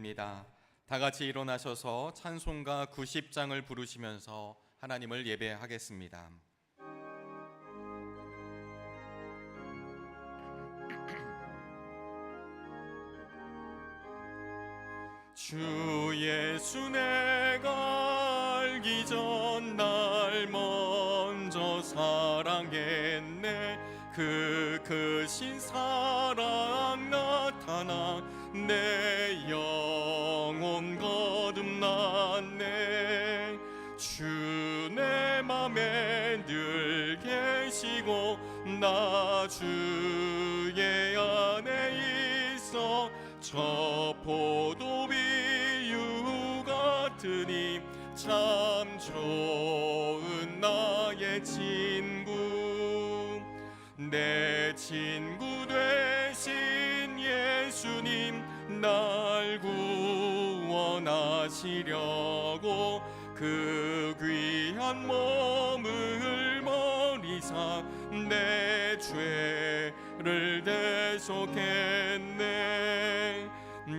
예배드립니다. 다 같이 일어나셔서 찬송가 90장을 부르시면서 하나님을 예배하겠습니다. 주 예수 내가 알기 전 날 먼저 사랑했네. 그 크신 사랑 나타나 내 영혼 거듭났네. 주 내 맘에 늘 계시고 나 주의 안에 있어 저 포도비유 같으니 참 좋은 나의 친구. 내 친구 되신 예수님 날 구원하시려고 그 귀한 몸을 버리사 내 죄를 대속했네.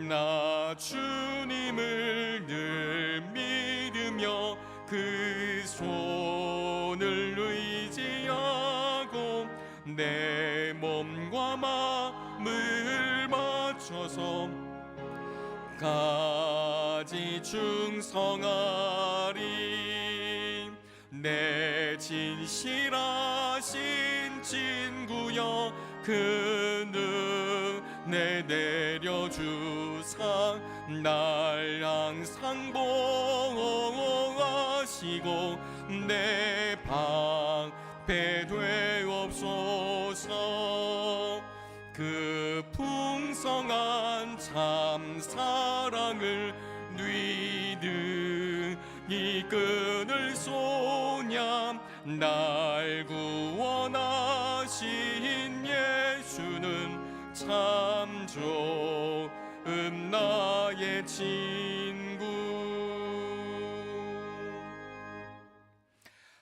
나 주님을 늘 믿으며 그 손을 의지하고 내 몸과 마음을 맞춰서 가지 충성하리. 내 진실하신 친구여 그 은혜 내려주사 날 항상 보호하시고 내 방패 되옵소서. 그 풍성한 참 사랑을 뉘듯 이끈을 쏘냐. 날 구원하신 예수는 참 좋은 나의 친구.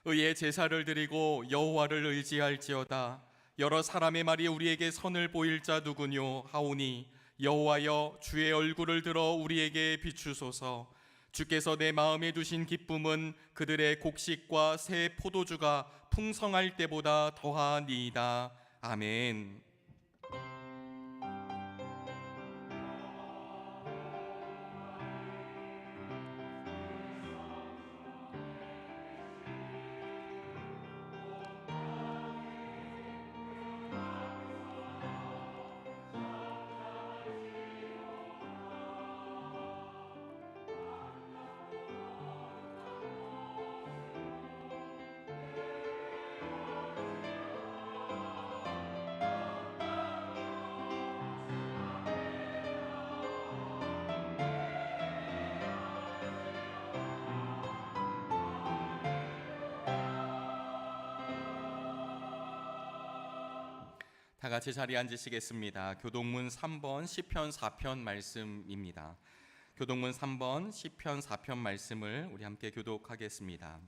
의의 제사를 드리고 여호와를 의지할지어다. 여러 사람의 말이 우리에게 선을 보일 자 누구뇨 하오니 여호와여 주의 얼굴을 들어 우리에게 비추소서. 주께서 내 마음에 두신 기쁨은 그들의 곡식과 새 포도주가 풍성할 때보다 더하니이다. 아멘. 다 같이 자리에 앉으시겠습니다. 교동문 3번 시편 4편 말씀입니다. 교동문 3번 시편 4편 말씀을 우리 함께 교독하겠습니다.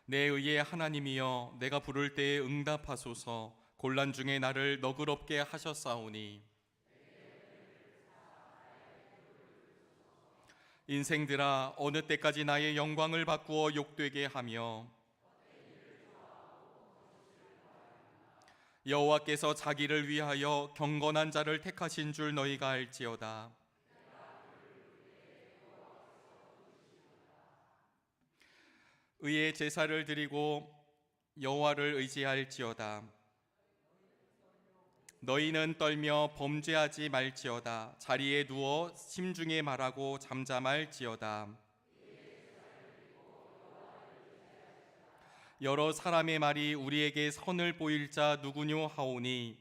내 의의 하나님이여 내가 부를 때에 응답하소서. 곤란 중에 나를 너그럽게 하셨사오니 인생들아 어느 때까지 나의 영광을 바꾸어 욕되게 하며 여호와께서 자기를 위하여 경건한 자를 택하신 줄 너희가 알지어다. 의의 제사를 드리고 여호와를 의지할지어다. 너희는 떨며 범죄하지 말지어다. 자리에 누워 심중에 말하고 잠잠할지어다. 여러 사람의 말이 우리에게 선을 보일 자 누구뇨 하오니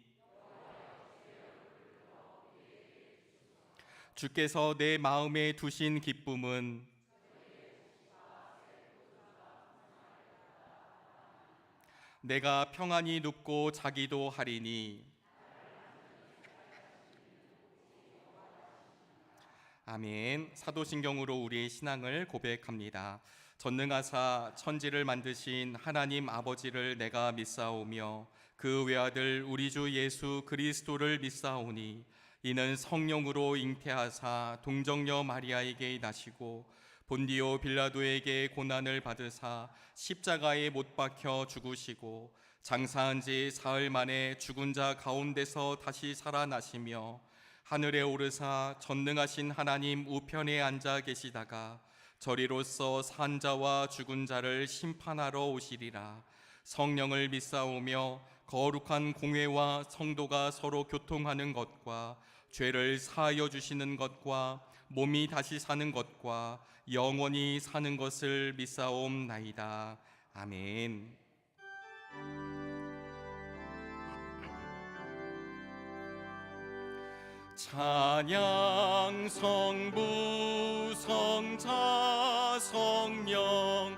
주께서 내 마음에 두신 기쁨은 내가 평안히 눕고 자기도 하리니. 아멘. 사도신경으로 우리의 신앙을 고백합니다. 전능하사 천지를 만드신 하나님 아버지를 내가 믿사오며 그 외아들 우리 주 예수 그리스도를 믿사오니 이는 성령으로 잉태하사 동정녀 마리아에게 나시고 본디오 빌라도에게 고난을 받으사 십자가에 못 박혀 죽으시고 장사한 지 사흘 만에 죽은 자 가운데서 다시 살아나시며 하늘에 오르사 전능하신 하나님 우편에 앉아 계시다가 저리로서 산 자와 죽은 자를 심판하러 오시리라. 성령을 믿사오며 거룩한 공회와 성도가 서로 교통하는 것과 죄를 사하여 주시는 것과 몸이 다시 사는 것과 영원히 사는 것을 믿사옵나이다. 아멘. 찬양 성부 성자 성령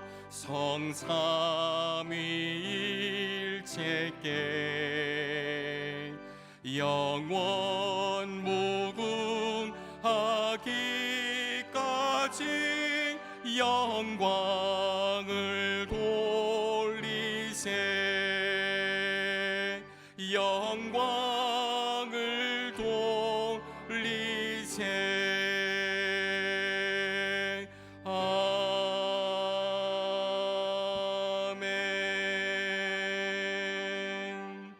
성삼위일체께 영원 무궁하기까지 영광을 돌리세. 영광을 돌리세. 아멘.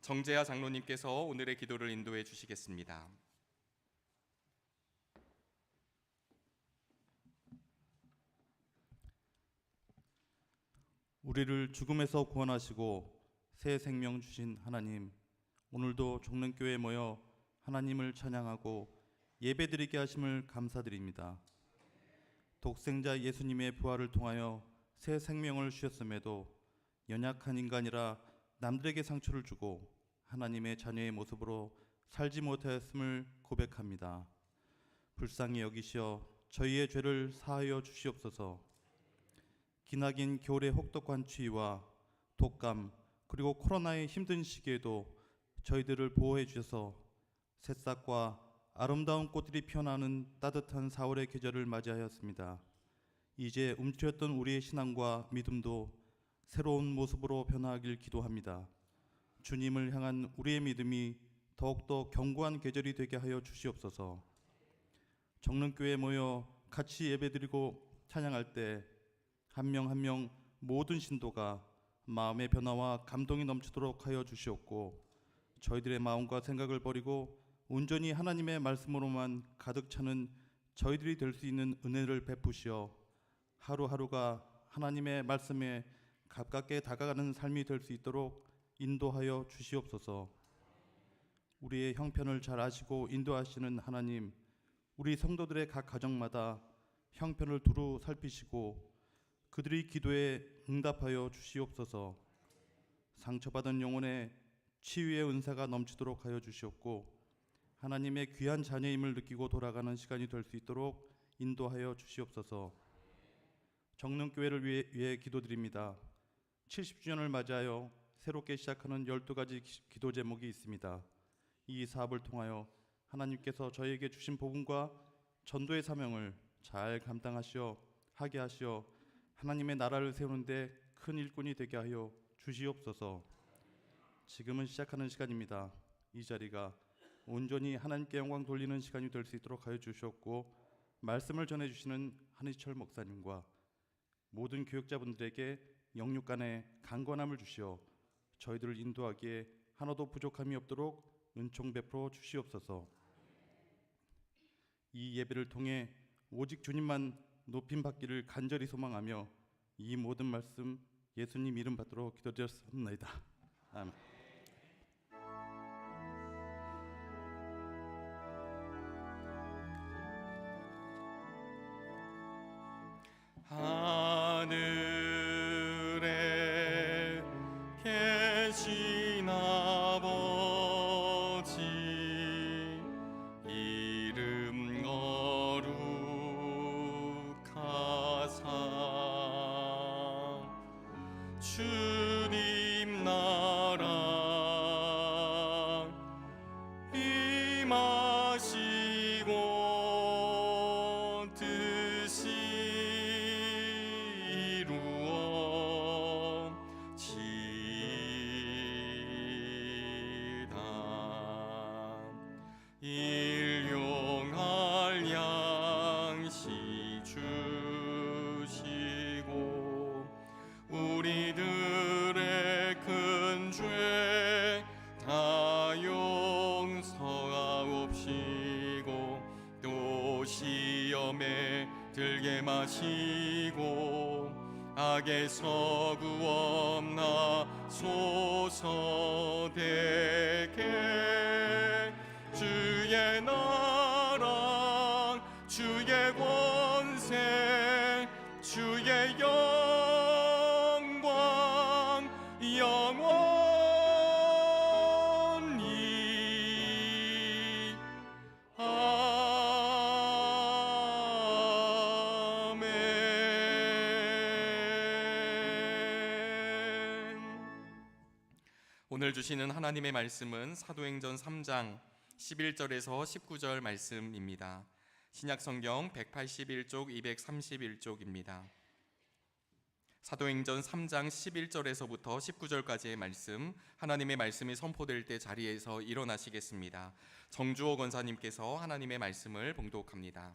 정재하 장로님께서 오늘의 기도를 인도해 주시겠습니다. 우리를 죽음에서 구원하시고 새 생명 주신 하나님, 오늘도 종len교회에 모여 하나님을 찬양하고 예배드리게 하심을 감사드립니다. 독생자 예수님의 부활을 통하여 새 생명을 주셨음에도 연약한 인간이라 남들에게 상처를 주고 하나님의 자녀의 모습으로 살지 못하였음을 고백합니다. 불쌍히 여기시어 저희의 죄를 사하여 주시옵소서. 기나긴 겨울의 혹독한 추위와 독감 그리고 코로나의 힘든 시기에도 저희들을 보호해 주셔서 새싹과 아름다운 꽃들이 피어나는 따뜻한 4월의 계절을 맞이하였습니다. 이제 움츠렸던 우리의 신앙과 믿음도 새로운 모습으로 변화하길 기도합니다. 주님을 향한 우리의 믿음이 더욱더 견고한 계절이 되게 하여 주시옵소서. 정릉교회에 모여 같이 예배드리고 찬양할 때 한 명 한 명 모든 신도가 마음의 변화와 감동이 넘치도록 하여 주시옵고 저희들의 마음과 생각을 버리고 온전히 하나님의 말씀으로만 가득 차는 저희들이 될 수 있는 은혜를 베푸시어 하루하루가 하나님의 말씀에 가깝게 다가가는 삶이 될 수 있도록 인도하여 주시옵소서. 우리의 형편을 잘 아시고 인도하시는 하나님, 우리 성도들의 각 가정마다 형편을 두루 살피시고 그들의 기도에 응답하여 주시옵소서. 상처받은 영혼에 치유의 은사가 넘치도록 하여 주시옵고 하나님의 귀한 자녀임을 느끼고 돌아가는 시간이 될 수 있도록 인도하여 주시옵소서. 정릉교회를 위해 기도드립니다. 70주년을 맞이하여 새롭게 시작하는 12가지 기도 제목이 있습니다. 이 사업을 통하여 하나님께서 저희에게 주신 복음과 전도의 사명을 잘 감당하시어 하게 하시어 하나님의 나라를 세우는데 큰 일꾼이 되게 하여 주시옵소서. 지금은 시작하는 시간입니다. 이 자리가 온전히 하나님께 영광 돌리는 시간이 될 수 있도록 하여 주시옵고 말씀을 전해주시는 한희철 목사님과 모든 교육자분들에게 영육간의 강건함을 주시어 저희들을 인도하기에 하나도 부족함이 없도록 은총 베풀어 주시옵소서. 이 예배를 통해 오직 주님만 높임 받기를 간절히 소망하며 이 모든 말씀 예수님 이름 받들어 기도드렸습니다. 아멘. 하늘에 계신 아버지 이름 거룩하사 주님 나라 임하시고 뜻이 이루어지이다. 일용할 양식 주시고 우리들의 큰 죄 다 용서하옵시고 또 시험에 들게 마시고 악에서 구원하소서. 되게 주의 나라 주의 권세 주의 영광 영원히 아멘. 오늘 주시는 하나님의 말씀은 사도행전 3장 11절에서 19절 말씀입니다. 신약성경 181쪽 231쪽입니다. 사도행전 3장 11절에서부터 19절까지의 말씀, 하나님의 말씀이 선포될 때 자리에서 일어나시겠습니다. 정주호 권사님께서 하나님의 말씀을 봉독합니다.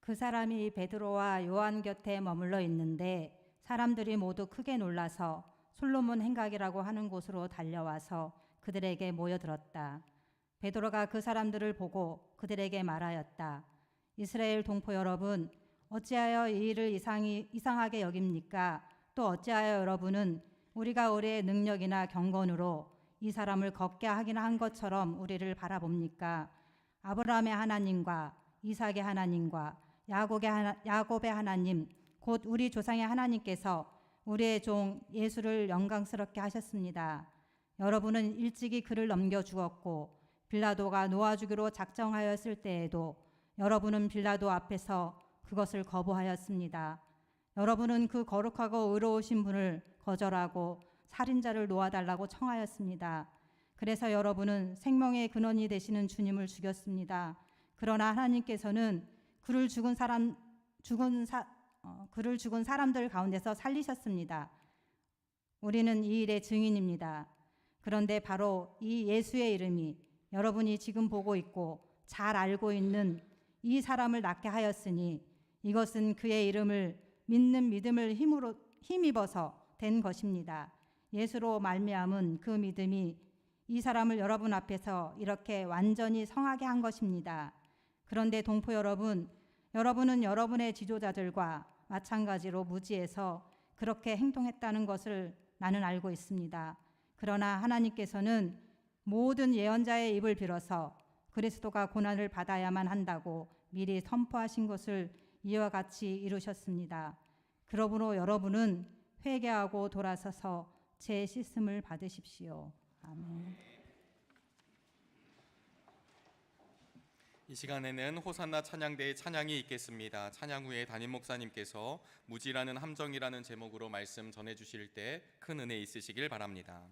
그 사람이 베드로와 요한 곁에 머물러 있는데 사람들이 모두 크게 놀라서 솔로몬 행각이라고 하는 곳으로 달려와서 그들에게 모여들었다. 베드로가 그 사람들을 보고 그들에게 말하였다. 이스라엘 동포 여러분, 어찌하여 이 일을 이상하게 여깁니까? 또 어찌하여 여러분은 우리가 우리의 능력이나 경건으로 이 사람을 걷게 하기나 한 것처럼 우리를 바라봅니까? 아브라함의 하나님과 이삭의 하나님과 야곱의 하나님, 곧 우리 조상의 하나님께서 우리의 종 예수를 영광스럽게 하셨습니다. 여러분은 일찍이 그를 넘겨 죽었고 빌라도가 놓아주기로 작정하였을 때에도 여러분은 빌라도 앞에서 그것을 거부하였습니다. 여러분은 그 거룩하고 의로우신 분을 거절하고 살인자를 놓아달라고 청하였습니다. 그래서 여러분은 생명의 근원이 되시는 주님을 죽였습니다. 그러나 하나님께서는 그를 죽은 사람들 가운데서 살리셨습니다. 우리는 이 일의 증인입니다. 그런데 바로 이 예수의 이름이 여러분이 지금 보고 있고 잘 알고 있는 이 사람을 낫게 하였으니 이것은 그의 이름을 믿는 믿음을 힘입어서 된 것입니다. 예수로 말미암은 그 믿음이 이 사람을 여러분 앞에서 이렇게 완전히 성하게 한 것입니다. 그런데 동포 여러분, 여러분은 여러분의 지도자들과 마찬가지로 무지해서 그렇게 행동했다는 것을 나는 알고 있습니다. 그러나 하나님께서는 모든 예언자의 입을 빌어서 그리스도가 고난을 받아야만 한다고 미리 선포하신 것을 이와 같이 이루셨습니다. 그러므로 여러분은 회개하고 돌아서서 제 씻음을 받으십시오. 아멘. 이 시간에는 호산나 찬양대의 찬양이 있겠습니다. 찬양 후에 담임 목사님께서 무지라는 함정이라는 제목으로 말씀 전해주실 때 큰 은혜 있으시길 바랍니다.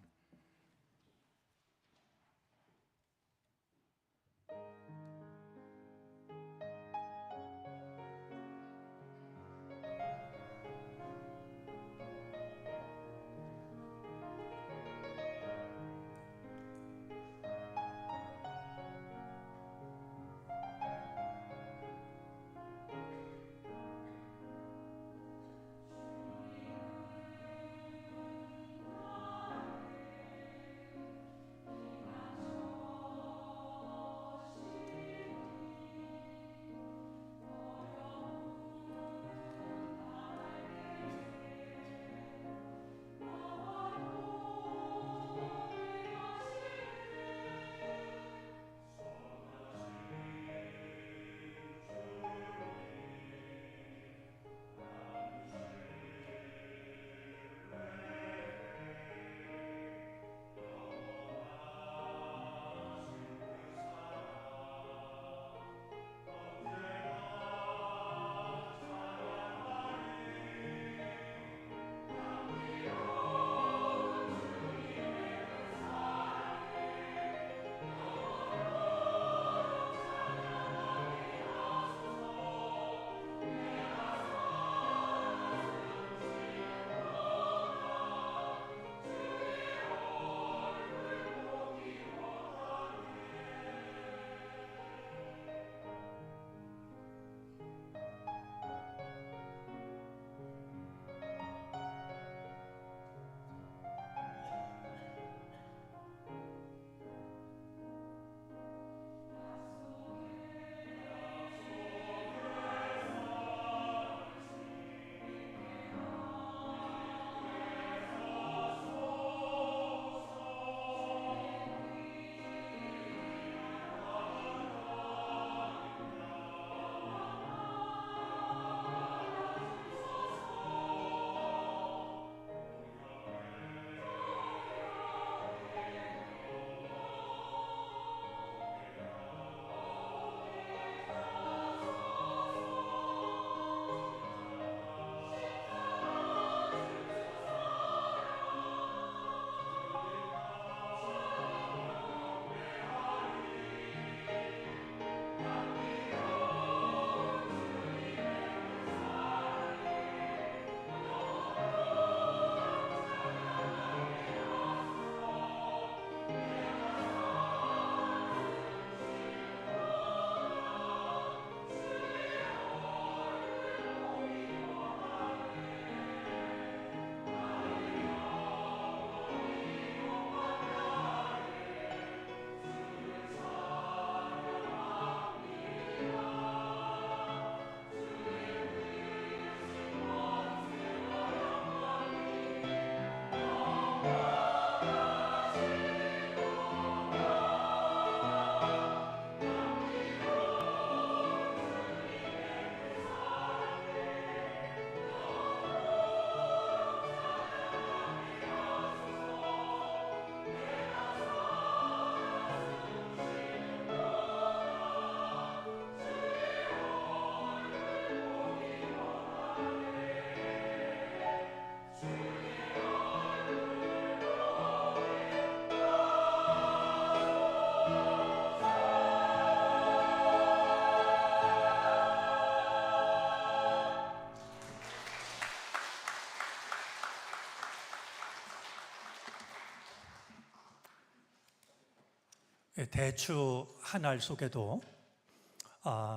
대추 한 알 속에도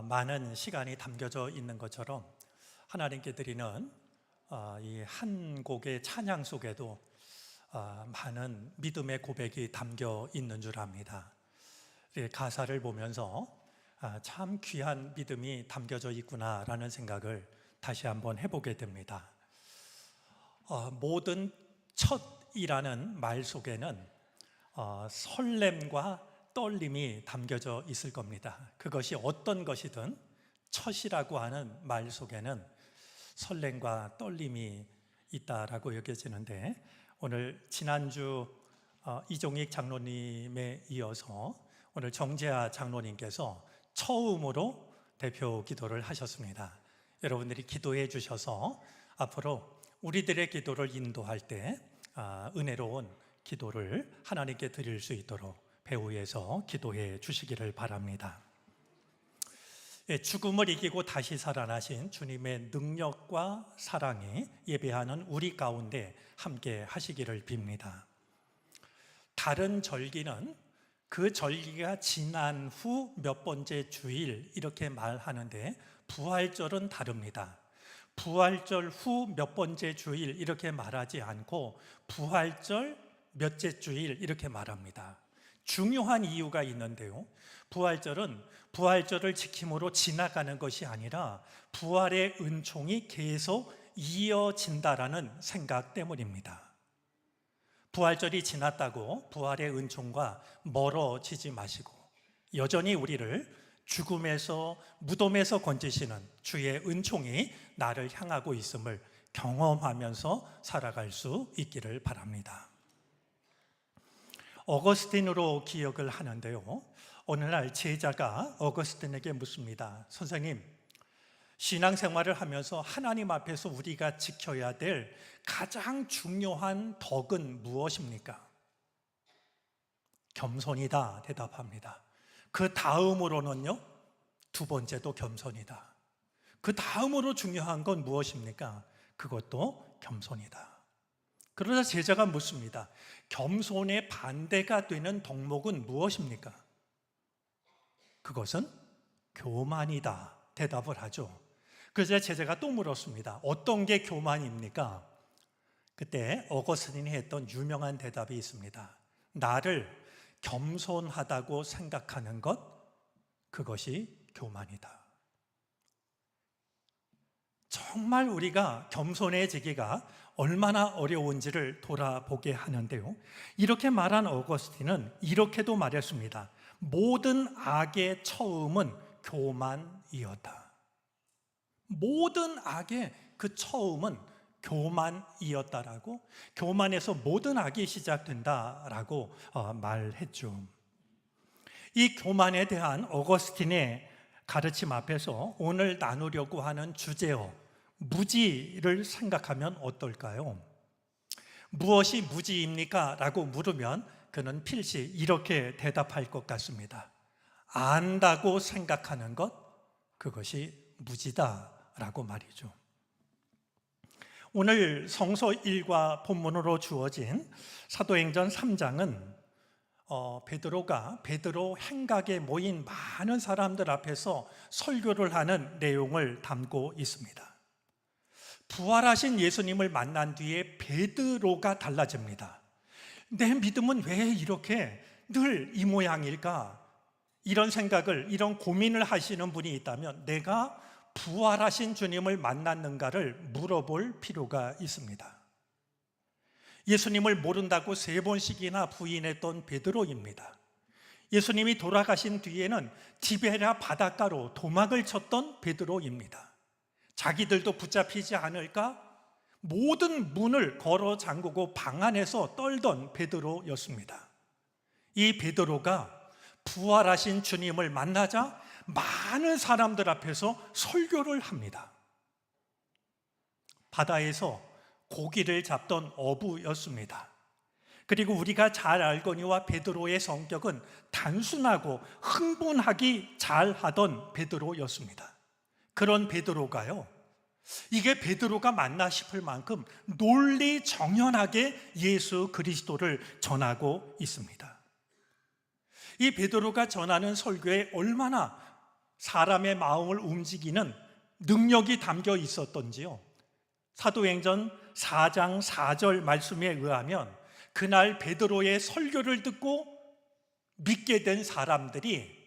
많은 시간이 담겨져 있는 것처럼 하나님께 드리는 이 한 곡의 찬양 속에도 많은 믿음의 고백이 담겨 있는 줄 압니다. 가사를 보면서 참 귀한 믿음이 담겨져 있구나라는 생각을 다시 한번 해보게 됩니다. 모든 첫이라는 말 속에는 설렘과 떨림이 담겨져 있을 겁니다. 그것이 어떤 것이든 첫이라고 하는 말 속에는 설렘과 떨림이 있다라고 여겨지는데, 오늘 지난주 이종익 장로님에 이어서 오늘 정재하 장로님께서 처음으로 대표 기도를 하셨습니다. 여러분들이 기도해 주셔서 앞으로 우리들의 기도를 인도할 때 은혜로운 기도를 하나님께 드릴 수 있도록 배후에서 기도해 주시기를 바랍니다. 죽음을 이기고 다시 살아나신 주님의 능력과 사랑이 예배하는 우리 가운데 함께 하시기를 빕니다. 다른 절기는 그 절기가 지난 후 몇 번째 주일 이렇게 말하는데, 부활절은 다릅니다. 부활절 후 몇 번째 주일 이렇게 말하지 않고 부활절 몇째 주일 이렇게 말합니다. 중요한 이유가 있는데요, 부활절은 부활절을 지킴으로 지나가는 것이 아니라 부활의 은총이 계속 이어진다라는 생각 때문입니다. 부활절이 지났다고 부활의 은총과 멀어지지 마시고 여전히 우리를 죽음에서, 무덤에서 건지시는 주의 은총이 나를 향하고 있음을 경험하면서 살아갈 수 있기를 바랍니다. 어거스틴으로 기억을 하는데요, 오늘날 제자가 어거스틴에게 묻습니다. 선생님, 신앙생활을 하면서 하나님 앞에서 우리가 지켜야 될 가장 중요한 덕은 무엇입니까? 겸손이다 대답합니다. 그 다음으로는요, 두 번째도 겸손이다. 그 다음으로 중요한 건 무엇입니까? 그것도 겸손이다. 그러자 제자가 묻습니다. 겸손의 반대가 되는 덕목은 무엇입니까? 그것은 교만이다 대답을 하죠. 그래서 제자가 또 물었습니다. 어떤 게 교만입니까? 그때 어거스틴이 했던 유명한 대답이 있습니다. 나를 겸손하다고 생각하는 것, 그것이 교만이다. 정말 우리가 겸손해지기가 얼마나 어려운지를 돌아보게 하는데요, 이렇게 말한 어거스틴은 이렇게도 말했습니다. 모든 악의 처음은 교만이었다. 모든 악의 그 처음은 교만이었다라고, 교만에서 모든 악이 시작된다라고 말했죠. 이 교만에 대한 어거스틴의 가르침 앞에서 오늘 나누려고 하는 주제어 무지를 생각하면 어떨까요? 무엇이 무지입니까? 라고 물으면 그는 필시 이렇게 대답할 것 같습니다. 안다고 생각하는 것, 그것이 무지다라고 말이죠. 오늘 성서 1과 본문으로 주어진 사도행전 3장은 베드로 행각에 모인 많은 사람들 앞에서 설교를 하는 내용을 담고 있습니다. 부활하신 예수님을 만난 뒤에 베드로가 달라집니다. 내 믿음은 왜 이렇게 늘 이 모양일까? 이런 생각을, 이런 고민을 하시는 분이 있다면 내가 부활하신 주님을 만났는가를 물어볼 필요가 있습니다. 예수님을 모른다고 3번씩이나 부인했던 베드로입니다. 예수님이 돌아가신 뒤에는 디베랴 바닷가로 도망을 쳤던 베드로입니다. 자기들도 붙잡히지 않을까? 모든 문을 걸어 잠그고 방 안에서 떨던 베드로였습니다. 이 베드로가 부활하신 주님을 만나자 많은 사람들 앞에서 설교를 합니다. 바다에서 고기를 잡던 어부였습니다. 그리고 우리가 잘 알거니와 베드로의 성격은 단순하고 흥분하기 잘하던 베드로였습니다. 그런 베드로가요, 이게 베드로가 맞나 싶을 만큼 논리정연하게 예수 그리스도를 전하고 있습니다. 이 베드로가 전하는 설교에 얼마나 사람의 마음을 움직이는 능력이 담겨 있었던지요. 사도행전 4장 4절 말씀에 의하면 그날 베드로의 설교를 듣고 믿게 된 사람들이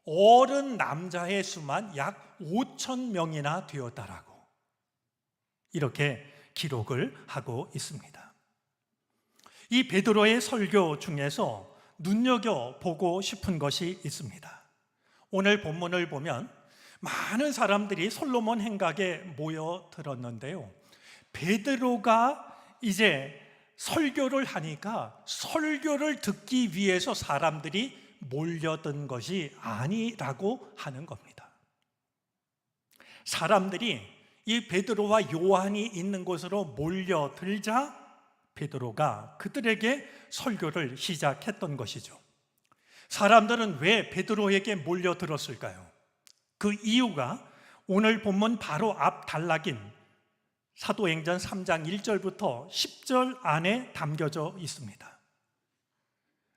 어른 남자의 수만 약 5천 명이나 되었다라고 이렇게 기록을 하고 있습니다. 이 베드로의 설교 중에서 눈여겨보고 싶은 것이 있습니다. 오늘 본문을 보면 많은 사람들이 솔로몬 행각에 모여들었는데요, 베드로가 이제 설교를 하니까 설교를 듣기 위해서 사람들이 몰려든 것이 아니라고 하는 겁니다. 사람들이 이 베드로와 요한이 있는 곳으로 몰려들자 베드로가 그들에게 설교를 시작했던 것이죠. 사람들은 왜 베드로에게 몰려들었을까요? 그 이유가 오늘 본문 바로 앞 단락인 사도행전 3장 1절부터 10절 안에 담겨져 있습니다.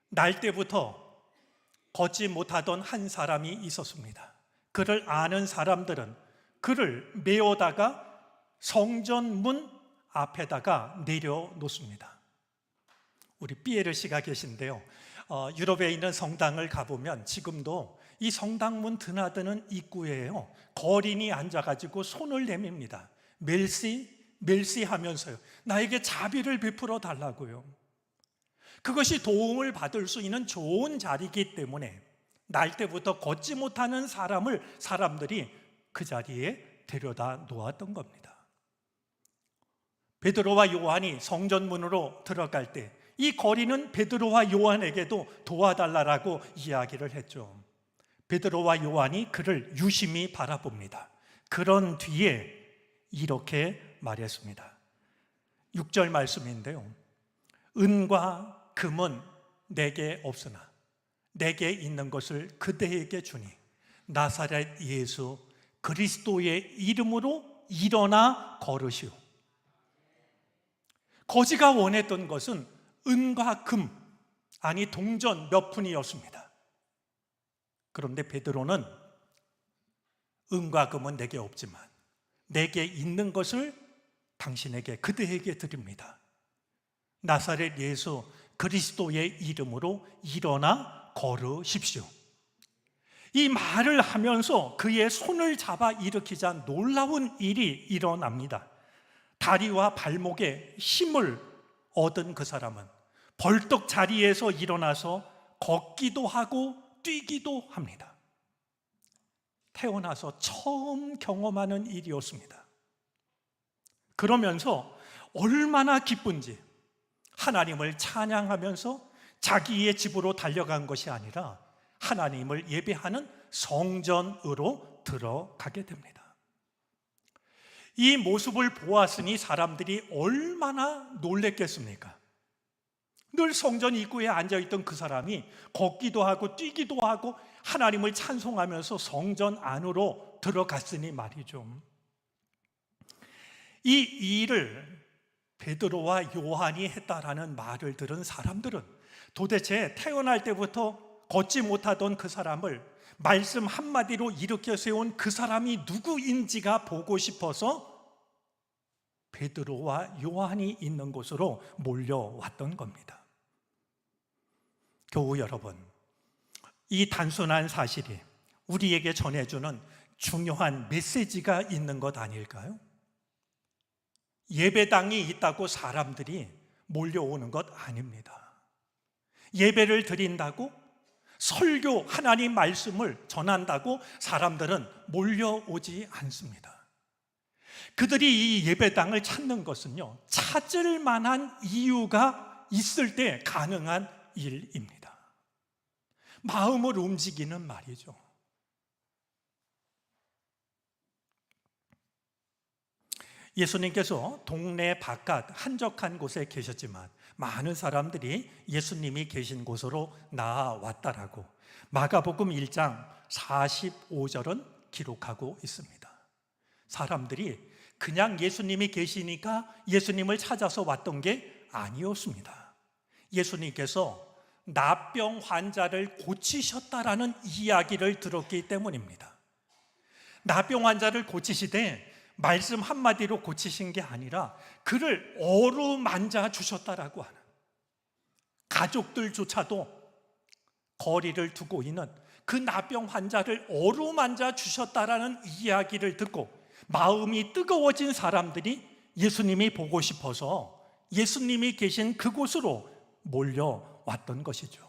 날 때부터 걷지 못하던 한 사람이 있었습니다. 그를 아는 사람들은 그를 메어다가 성전 문 앞에다가 내려놓습니다. 우리 피에르 씨가 계신데요, 유럽에 있는 성당을 가보면 지금도 이 성당문 드나드는 입구에요, 거린이 앉아가지고 손을 내밉니다. 멜시 하면서요, 나에게 자비를 베풀어 달라고요. 그것이 도움을 받을 수 있는 좋은 자리이기 때문에 날 때부터 걷지 못하는 사람들이 그 자리에 데려다 놓았던 겁니다. 베드로와 요한이 성전문으로 들어갈 때 이 거리는 베드로와 요한에게도 도와달라고 이야기를 했죠. 베드로와 요한이 그를 유심히 바라봅니다. 그런 뒤에 이렇게 말했습니다. 6절 말씀인데요, 은과 금은 내게 없으나 내게 있는 것을 그대에게 주니 나사렛 예수 그리스도의 이름으로 일어나 걸으시오. 거지가 원했던 것은 은과 금, 아니 동전 몇 푼이었습니다. 그런데 베드로는 은과 금은 내게 없지만 내게 있는 것을 당신에게, 그대에게 드립니다. 나사렛 예수 그리스도의 이름으로 일어나 걸으십시오. 이 말을 하면서 그의 손을 잡아 일으키자 놀라운 일이 일어납니다. 다리와 발목에 힘을 얻은 그 사람은 벌떡 자리에서 일어나서 걷기도 하고 뛰기도 합니다. 태어나서 처음 경험하는 일이었습니다. 그러면서 얼마나 기쁜지 하나님을 찬양하면서 자기의 집으로 달려간 것이 아니라 하나님을 예배하는 성전으로 들어가게 됩니다. 이 모습을 보았으니 사람들이 얼마나 놀랬겠습니까? 늘 성전 입구에 앉아있던 그 사람이 걷기도 하고 뛰기도 하고 하나님을 찬송하면서 성전 안으로 들어갔으니 말이죠. 이 일을 베드로와 요한이 했다라는 말을 들은 사람들은 도대체 태어날 때부터 걷지 못하던 그 사람을 말씀 한마디로 일으켜 세운 그 사람이 누구인지가 보고 싶어서 베드로와 요한이 있는 곳으로 몰려왔던 겁니다. 교우 여러분, 이 단순한 사실이 우리에게 전해주는 중요한 메시지가 있는 것 아닐까요? 예배당이 있다고 사람들이 몰려오는 것 아닙니다. 예배를 드린다고, 설교, 하나님 말씀을 전한다고 사람들은 몰려오지 않습니다. 그들이 이 예배당을 찾는 것은요, 찾을 만한 이유가 있을 때 가능한 일입니다. 마음을 움직이는 말이죠. 예수님께서 동네 바깥 한적한 곳에 계셨지만 많은 사람들이 예수님이 계신 곳으로 나아왔다라고 마가복음 1장 45절은 기록하고 있습니다. 사람들이 그냥 예수님이 계시니까 예수님을 찾아서 왔던 게 아니었습니다. 예수님께서 나병 환자를 고치셨다라는 이야기를 들었기 때문입니다. 나병 환자를 고치시되 말씀 한마디로 고치신 게 아니라 그를 어루만져 주셨다라고 하는, 가족들조차도 거리를 두고 있는 그 나병 환자를 어루만져 주셨다라는 이야기를 듣고 마음이 뜨거워진 사람들이 예수님이 보고 싶어서 예수님이 계신 그곳으로 몰려왔던 것이죠.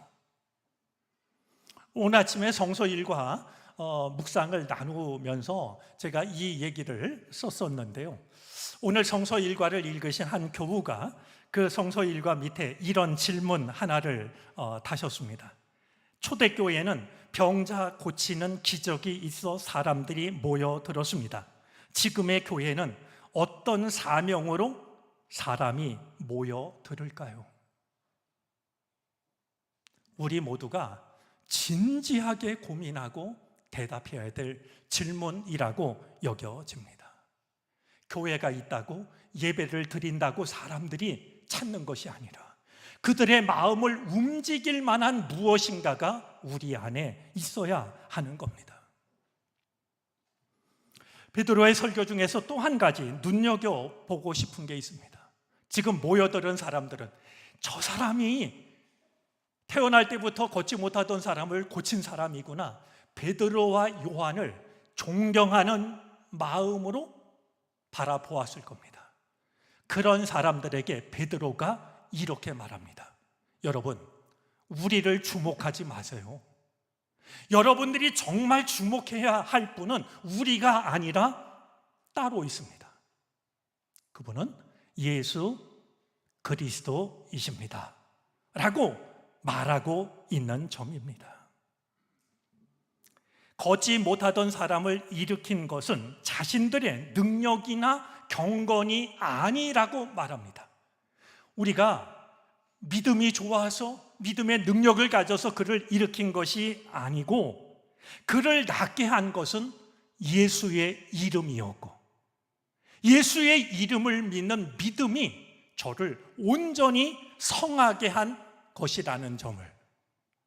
오늘 아침에 성서 일과 묵상을 나누면서 제가 이 얘기를 썼었는데요. 오늘 성서 일과를 읽으신 한 교우가 그 성서 일과 밑에 이런 질문 하나를 다셨습니다. 초대교회는 병자 고치는 기적이 있어 사람들이 모여들었습니다. 지금의 교회는 어떤 사명으로 사람이 모여들을까요? 우리 모두가 진지하게 고민하고 대답해야 될 질문이라고 여겨집니다. 교회가 있다고, 예배를 드린다고 사람들이 찾는 것이 아니라 그들의 마음을 움직일 만한 무엇인가가 우리 안에 있어야 하는 겁니다. 베드로의 설교 중에서 또 한 가지 눈여겨보고 싶은 게 있습니다. 지금 모여들은 사람들은 저 사람이 태어날 때부터 걷지 못하던 사람을 고친 사람이구나, 베드로와 요한을 존경하는 마음으로 바라보았을 겁니다. 그런 사람들에게 베드로가 이렇게 말합니다. 여러분, 우리를 주목하지 마세요. 여러분들이 정말 주목해야 할 분은 우리가 아니라 따로 있습니다. 그분은 예수 그리스도이십니다 라고 말하고 있는 점입니다. 걷지 못하던 사람을 일으킨 것은 자신들의 능력이나 경건이 아니라고 말합니다. 우리가 믿음이 좋아서 믿음의 능력을 가져서 그를 일으킨 것이 아니고 그를 낫게 한 것은 예수의 이름이었고 예수의 이름을 믿는 믿음이 저를 온전히 성하게 한 것이라는 점을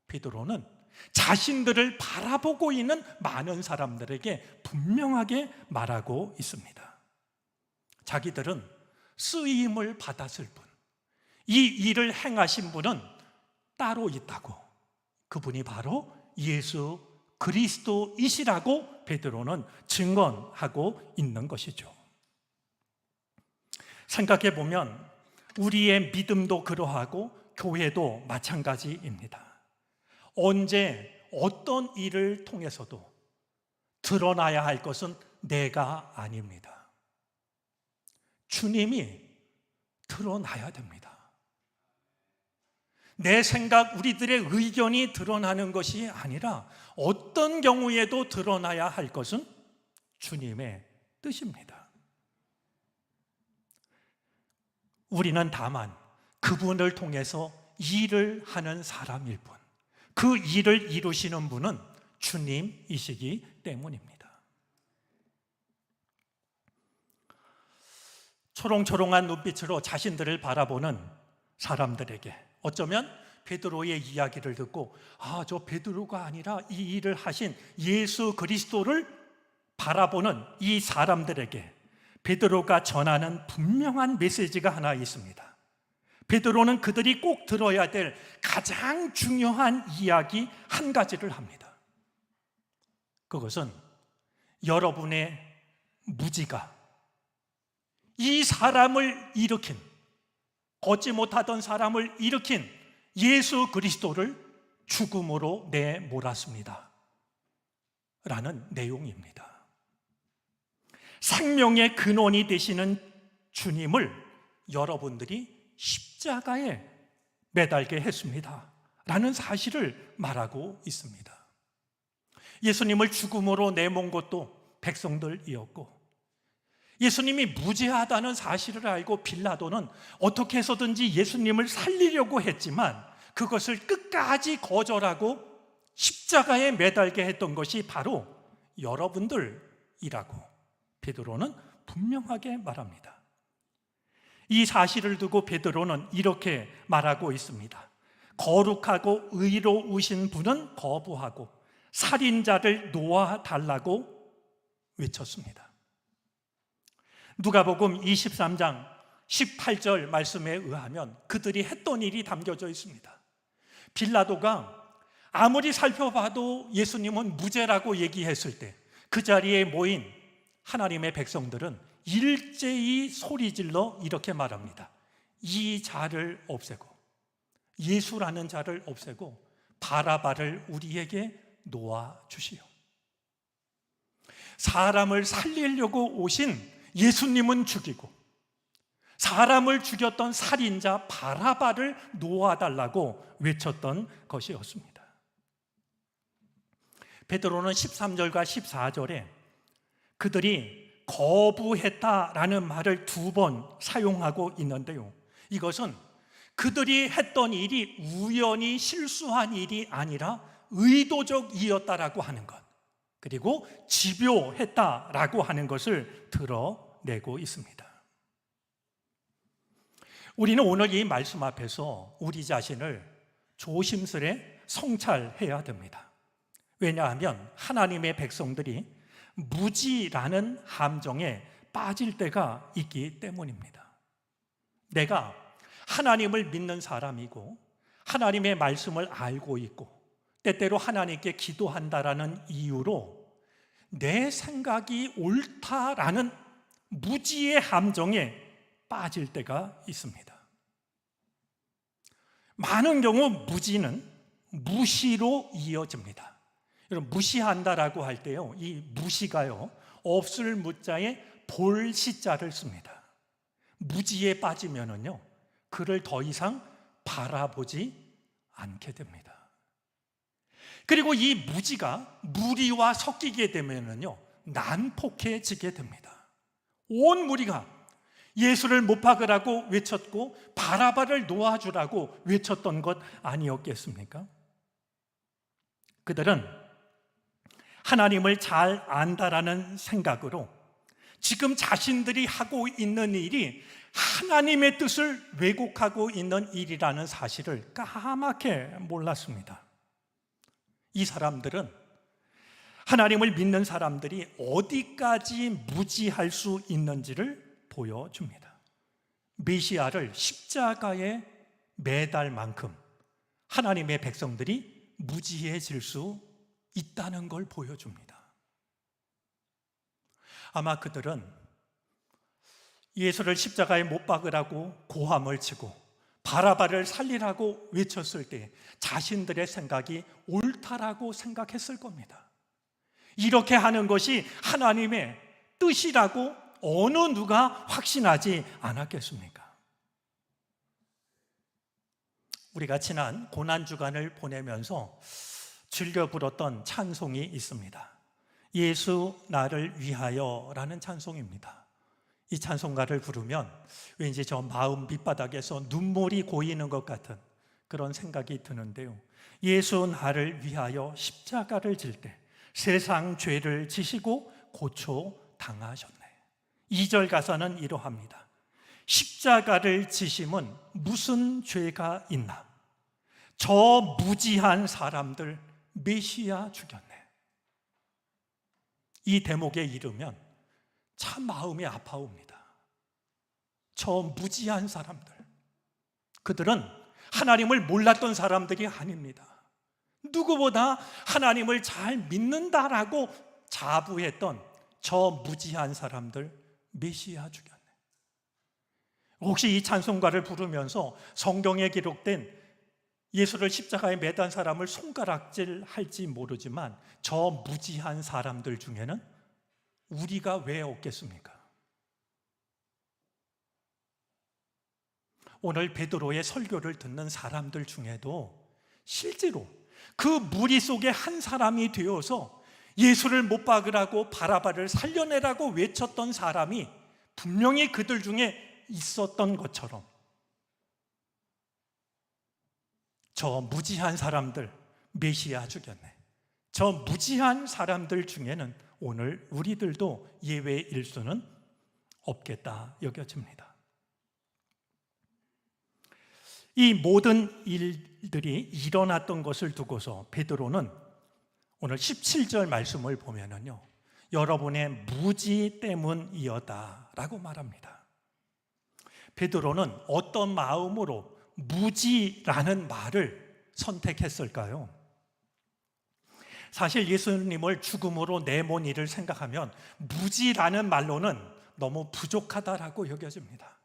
베드로는 자신들을 바라보고 있는 많은 사람들에게 분명하게 말하고 있습니다. 자기들은 쓰임을 받았을 분, 이 일을 행하신 분은 따로 있다고, 그분이 바로 예수 그리스도이시라고 베드로는 증언하고 있는 것이죠. 생각해 보면 우리의 믿음도 그러하고 교회도 마찬가지입니다. 언제 어떤 일을 통해서도 드러나야 할 것은 내가 아닙니다. 주님이 드러나야 됩니다. 내 생각, 우리들의 의견이 드러나는 것이 아니라 어떤 경우에도 드러나야 할 것은 주님의 뜻입니다. 우리는 다만 그분을 통해서 일을 하는 사람일 뿐, 그 일을 이루시는 분은 주님이시기 때문입니다. 초롱초롱한 눈빛으로 자신들을 바라보는 사람들에게 어쩌면 베드로의 이야기를 듣고 저 베드로가 아니라 이 일을 하신 예수 그리스도를 바라보는 이 사람들에게 베드로가 전하는 분명한 메시지가 하나 있습니다. 베드로는 그들이 꼭 들어야 될 가장 중요한 이야기 한 가지를 합니다. 그것은 여러분의 무지가 이 사람을 일으킨, 걷지 못하던 사람을 일으킨 예수 그리스도를 죽음으로 내몰았습니다 라는 내용입니다. 생명의 근원이 되시는 주님을 여러분들이 십자가에 매달게 했습니다 라는 사실을 말하고 있습니다. 예수님을 죽음으로 내몬 것도 백성들이었고, 예수님이 무죄하다는 사실을 알고 빌라도는 어떻게 해서든지 예수님을 살리려고 했지만 그것을 끝까지 거절하고 십자가에 매달게 했던 것이 바로 여러분들이라고 베드로는 분명하게 말합니다. 이 사실을 두고 베드로는 이렇게 말하고 있습니다. 거룩하고 의로우신 분은 거부하고 살인자를 놓아달라고 외쳤습니다. 누가복음 23장 18절 말씀에 의하면 그들이 했던 일이 담겨져 있습니다. 빌라도가 아무리 살펴봐도 예수님은 무죄라고 얘기했을 때 그 자리에 모인 하나님의 백성들은 일제히 소리질러 이렇게 말합니다. 이 자를 없애고, 예수라는 자를 없애고 바라바를 우리에게 놓아주시오. 사람을 살리려고 오신 예수님은 죽이고 사람을 죽였던 살인자 바라바를 놓아달라고 외쳤던 것이었습니다. 베드로는 13절과 14절에 그들이 거부했다라는 말을 2번 사용하고 있는데요, 이것은 그들이 했던 일이 우연히 실수한 일이 아니라 의도적이었다라고 하는 것, 그리고 집요했다라고 하는 것을 드러내고 있습니다. 우리는 오늘 이 말씀 앞에서 우리 자신을 조심스레 성찰해야 됩니다. 왜냐하면 하나님의 백성들이 무지라는 함정에 빠질 때가 있기 때문입니다. 내가 하나님을 믿는 사람이고 하나님의 말씀을 알고 있고 때때로 하나님께 기도한다라는 이유로 내 생각이 옳다라는 무지의 함정에 빠질 때가 있습니다. 많은 경우 무지는 무시로 이어집니다. 여러분, 무시한다라고 할 때요, 이 무시가요, 없을 무자에 볼 시자를 씁니다. 무지에 빠지면은요, 그를 더 이상 바라보지 않게 됩니다. 그리고 이 무지가 무리와 섞이게 되면은요, 난폭해지게 됩니다. 온 무리가 예수를 못 박으라고 외쳤고 바라바를 놓아주라고 외쳤던 것 아니었겠습니까? 그들은 하나님을 잘 안다라는 생각으로 지금 자신들이 하고 있는 일이 하나님의 뜻을 왜곡하고 있는 일이라는 사실을 까맣게 몰랐습니다. 이 사람들은 하나님을 믿는 사람들이 어디까지 무지할 수 있는지를 보여줍니다. 메시아를 십자가에 매달 만큼 하나님의 백성들이 무지해질 수 있다는 걸 보여줍니다. 아마 그들은 예수를 십자가에 못 박으라고 고함을 치고 바라바를 살리라고 외쳤을 때 자신들의 생각이 옳다라고 생각했을 겁니다. 이렇게 하는 것이 하나님의 뜻이라고 어느 누가 확신하지 않았겠습니까? 우리가 지난 고난주간을 보내면서 즐겨 부렀던 찬송이 있습니다. 예수 나를 위하여 라는 찬송입니다. 이 찬송가를 부르면 왠지 저 마음 밑바닥에서 눈물이 고이는 것 같은 그런 생각이 드는데요, 예수 나를 위하여 십자가를 질 때 세상 죄를 지시고 고초 당하셨네. 2절 가사는 이러합니다. 십자가를 지심은 무슨 죄가 있나? 저 무지한 사람들 메시아 죽였네. 이 대목에 이르면 참 마음이 아파옵니다. 저 무지한 사람들, 그들은 하나님을 몰랐던 사람들이 아닙니다. 누구보다 하나님을 잘 믿는다라고 자부했던 저 무지한 사람들 메시아 죽였네. 혹시 이 찬송가를 부르면서 성경에 기록된 예수를 십자가에 매단 사람을 손가락질 할지 모르지만 저 무지한 사람들 중에는 우리가 왜 없겠습니까? 오늘 베드로의 설교를 듣는 사람들 중에도 실제로 그 무리 속에 한 사람이 되어서 예수를 못 박으라고 바라바를 살려내라고 외쳤던 사람이 분명히 그들 중에 있었던 것처럼 저 무지한 사람들 메시아 죽였네. 저 무지한 사람들 중에는 오늘 우리들도 예외일 수는 없겠다 여겨집니다. 이 모든 일들이 일어났던 것을 두고서 베드로는 오늘 17절 말씀을 보면은요, 여러분의 무지 때문이었다라고 말합니다. 베드로는 어떤 마음으로 무지라는 말을 선택했을까요? 사실 예수님을 죽음으로 내몬 일을 생각하면 무지라는 말로는 너무 부족하다라고 여겨집니다.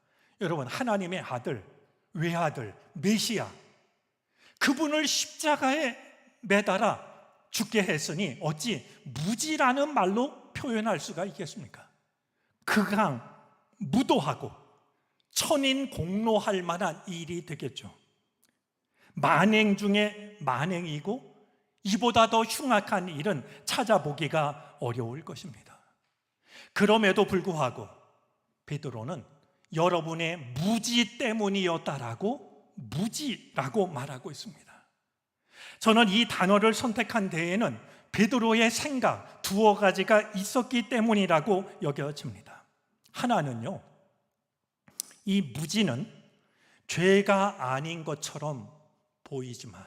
여러분, 하나님의 아들, 외아들, 메시아, 그분을 십자가에 매달아 죽게 했으니 어찌 무지라는 말로 표현할 수가 있겠습니까? 극악무도하고 천인공노할 만한 일이 되겠죠. 만행 중에 만행이고 이보다 더 흉악한 일은 찾아보기가 어려울 것입니다. 그럼에도 불구하고 베드로는 여러분의 무지 때문이었다라고 무지라고 말하고 있습니다. 저는 이 단어를 선택한 데에는 베드로의 생각 두어 가지가 있었기 때문이라고 여겨집니다. 하나는요, 이 무지는 죄가 아닌 것처럼 보이지만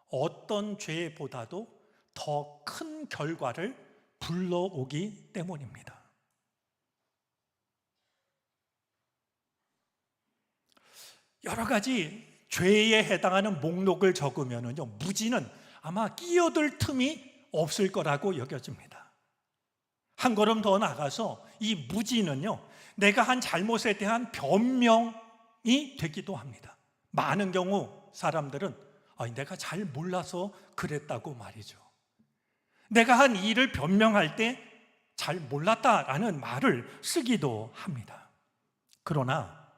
어떤 죄보다도 더 큰 결과를 불러오기 때문입니다. 여러 가지 죄에 해당하는 목록을 적으면은요, 무지는 아마 끼어들 틈이 없을 거라고 여겨집니다. 한 걸음 더 나가서 이 무지는요, 내가 한 잘못에 대한 변명이 되기도 합니다. 많은 경우 사람들은 내가 잘 몰라서 그랬다고 말이죠. 내가 한 일을 변명할 때 잘 몰랐다라는 말을 쓰기도 합니다. 그러나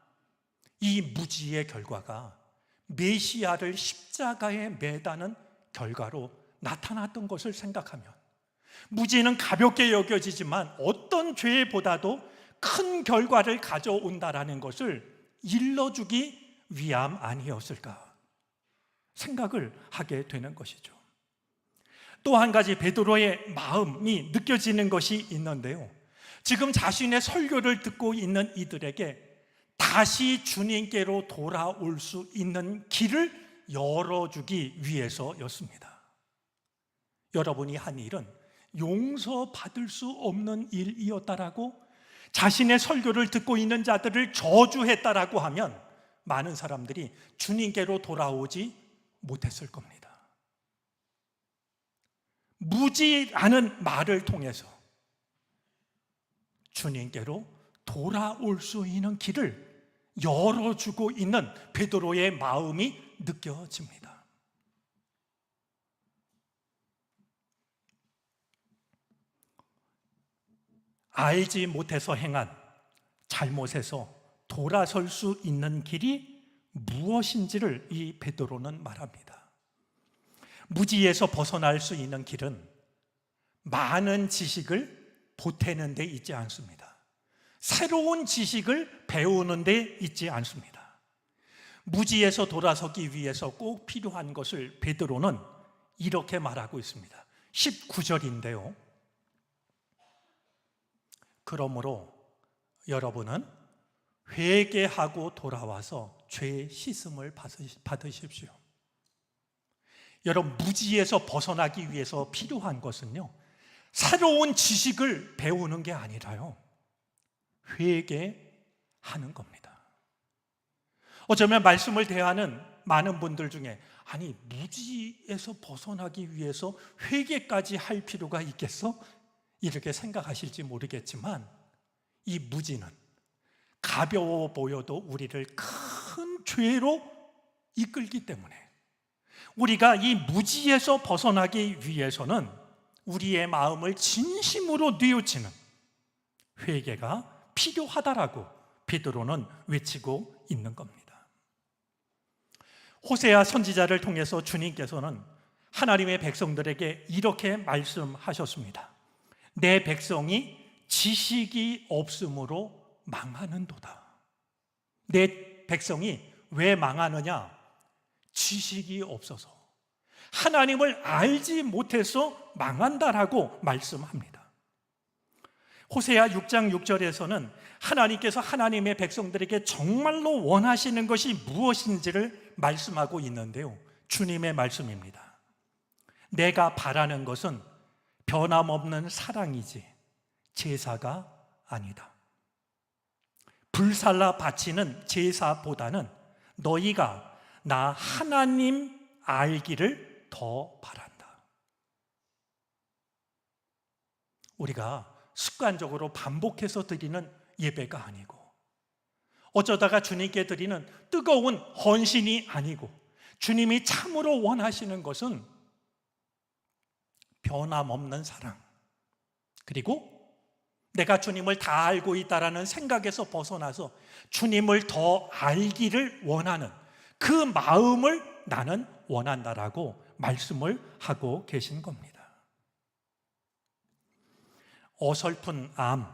이 무지의 결과가 메시아를 십자가에 매다는 결과로 나타났던 것을 생각하면 무지는 가볍게 여겨지지만 어떤 죄보다도 큰 결과를 가져온다라는 것을 일러주기 위함 아니었을까 생각을 하게 되는 것이죠. 또 한 가지 베드로의 마음이 느껴지는 것이 있는데요, 지금 자신의 설교를 듣고 있는 이들에게 다시 주님께로 돌아올 수 있는 길을 열어주기 위해서였습니다. 여러분이 한 일은 용서받을 수 없는 일이었다라고 자신의 설교를 듣고 있는 자들을 저주했다라고 하면 많은 사람들이 주님께로 돌아오지 못했을 겁니다. 무지라는 말을 통해서 주님께로 돌아올 수 있는 길을 열어주고 있는 베드로의 마음이 느껴집니다. 알지 못해서 행한 잘못에서 돌아설 수 있는 길이 무엇인지를 이 베드로는 말합니다. 무지에서 벗어날 수 있는 길은 많은 지식을 보태는 데 있지 않습니다. 새로운 지식을 배우는 데 있지 않습니다. 무지에서 돌아서기 위해서 꼭 필요한 것을 베드로는 이렇게 말하고 있습니다. 19절인데요. 그러므로 여러분은 회개하고 돌아와서 죄의 씻음을 받으십시오. 여러분, 무지에서 벗어나기 위해서 필요한 것은요, 새로운 지식을 배우는 게 아니라요, 회개하는 겁니다. 어쩌면 말씀을 대하는 많은 분들 중에 아니, 무지에서 벗어나기 위해서 회개까지 할 필요가 있겠어? 이렇게 생각하실지 모르겠지만 이 무지는 가벼워 보여도 우리를 큰 죄로 이끌기 때문에 우리가 이 무지에서 벗어나기 위해서는 우리의 마음을 진심으로 뉘우치는 회개가 필요하다라고 베드로는 외치고 있는 겁니다. 호세아 선지자를 통해서 주님께서는 하나님의 백성들에게 이렇게 말씀하셨습니다. 내 백성이 지식이 없으므로 망하는도다. 내 백성이 왜 망하느냐? 지식이 없어서, 하나님을 알지 못해서 망한다라고 말씀합니다. 호세아 6장 6절에서는 하나님께서 하나님의 백성들에게 정말로 원하시는 것이 무엇인지를 말씀하고 있는데요. 주님의 말씀입니다. 내가 바라는 것은 변함없는 사랑이지 제사가 아니다. 불살라 바치는 제사보다는 너희가 나 하나님 알기를 더 바란다. 우리가 습관적으로 반복해서 드리는 예배가 아니고, 어쩌다가 주님께 드리는 뜨거운 헌신이 아니고, 주님이 참으로 원하시는 것은 변함없는 사랑, 그리고 내가 주님을 다 알고 있다라는 생각에서 벗어나서 주님을 더 알기를 원하는 그 마음을 나는 원한다라고 말씀을 하고 계신 겁니다. 어설픈 암,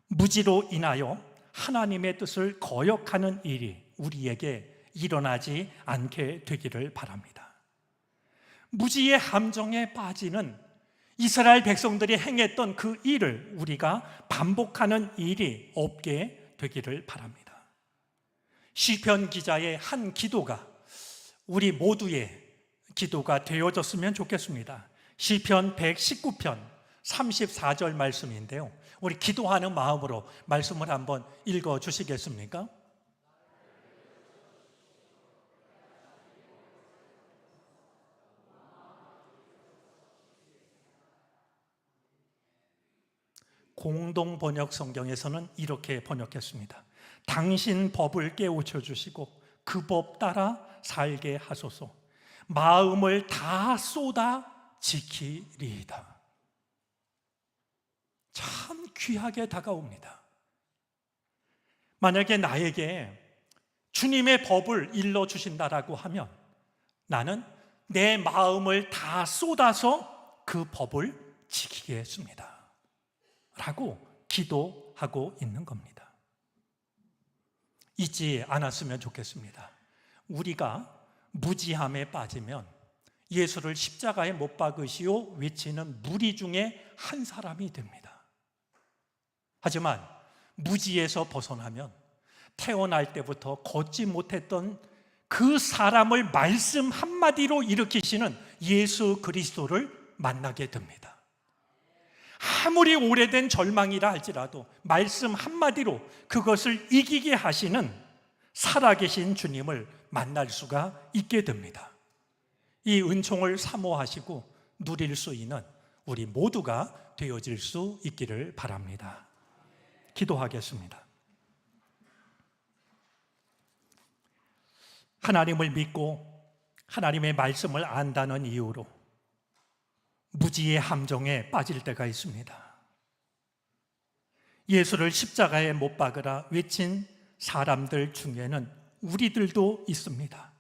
무지로 인하여 하나님의 뜻을 거역하는 일이 우리에게 일어나지 않게 되기를 바랍니다. 무지의 함정에 빠지는 이스라엘 백성들이 행했던 그 일을 우리가 반복하는 일이 없게 되기를 바랍니다. 시편 기자의 한 기도가 우리 모두의 기도가 되어졌으면 좋겠습니다. 시편 119편 34절 말씀인데요, 우리 기도하는 마음으로 말씀을 한번 읽어 주시겠습니까? 공동 번역 성경에서는 이렇게 번역했습니다. 당신 법을 깨우쳐 주시고 그 법 따라 살게 하소서. 마음을 다 쏟아 지키리이다. 참 귀하게 다가옵니다. 만약에 나에게 주님의 법을 일러 주신다라고 하면 나는 내 마음을 다 쏟아서 그 법을 지키겠습니다 라고 기도하고 있는 겁니다. 잊지 않았으면 좋겠습니다. 우리가 무지함에 빠지면 예수를 십자가에 못 박으시오 외치는 무리 중에 한 사람이 됩니다. 하지만 무지에서 벗어나면 태어날 때부터 걷지 못했던 그 사람을 말씀 한마디로 일으키시는 예수 그리스도를 만나게 됩니다. 아무리 오래된 절망이라 할지라도 말씀 한마디로 그것을 이기게 하시는 살아계신 주님을 만날 수가 있게 됩니다. 이 은총을 사모하시고 누릴 수 있는 우리 모두가 되어질 수 있기를 바랍니다. 기도하겠습니다. 하나님을 믿고 하나님의 말씀을 안다는 이유로 무지의 함정에 빠질 때가 있습니다. 예수를 십자가에 못 박으라 외친 사람들 중에는 우리들도 있습니다.